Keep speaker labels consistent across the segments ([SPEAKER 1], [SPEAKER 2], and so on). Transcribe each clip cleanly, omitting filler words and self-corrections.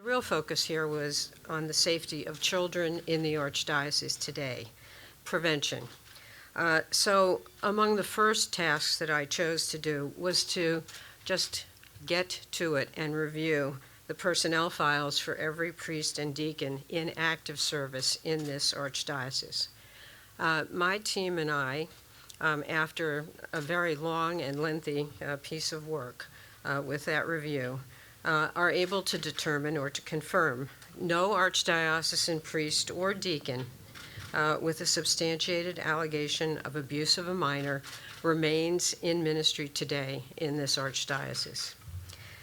[SPEAKER 1] The real focus here was on the safety of children in the Archdiocese today, prevention. So among the first tasks that I chose to do was to just get to it and review the personnel files for every priest and deacon in active service in this Archdiocese. My team and I, after a very long and lengthy piece of work with that review, are able to determine or to confirm no archdiocesan priest or deacon with a substantiated allegation of abuse of a minor remains in ministry today in this archdiocese.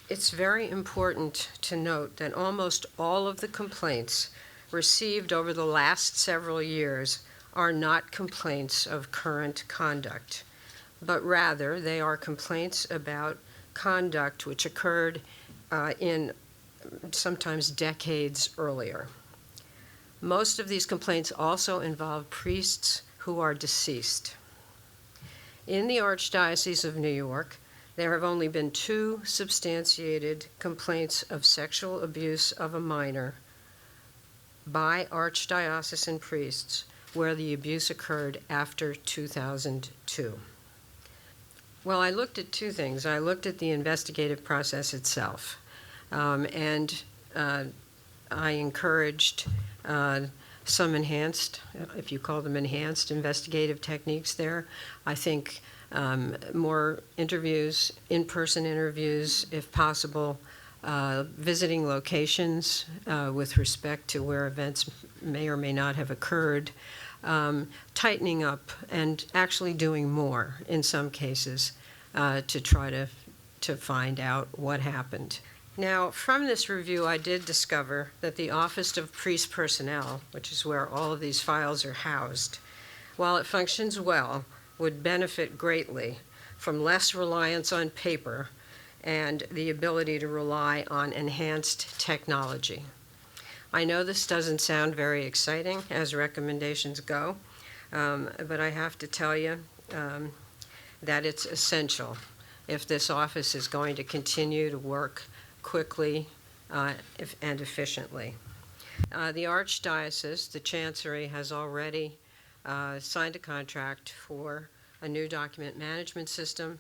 [SPEAKER 1] It's very important to note that almost all of the complaints received over the last several years are not complaints of current conduct, but rather they are complaints about conduct which occurred in sometimes decades earlier. Most of these complaints also involve priests who are deceased. In the Archdiocese of New York, there have only been 2 substantiated complaints of sexual abuse of a minor by archdiocesan priests where the abuse occurred after 2002. Well, I looked at 2 things. I looked at the investigative process itself, and I encouraged some enhanced, if you call them enhanced, investigative techniques there. I think more interviews, in-person interviews, if possible, visiting locations with respect to where events may or may not have occurred, tightening up and actually doing more in some cases to try to find out what happened. Now, from this review, I did discover that the Office of Priest Personnel, which is where all of these files are housed, while it functions well, would benefit greatly from less reliance on paper and the ability to rely on enhanced technology. I know this doesn't sound very exciting as recommendations go, but I have to tell you that it's essential if this office is going to continue to work quickly and efficiently. The Archdiocese, the Chancery, has already signed a contract for a new document management system,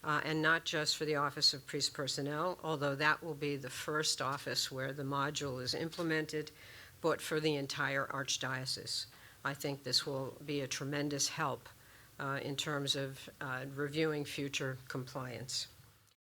[SPEAKER 1] and not just for the Office of Priest Personnel, although that will be the first office where the module is implemented, but for the entire Archdiocese. I think this will be a tremendous help in terms of reviewing future compliance.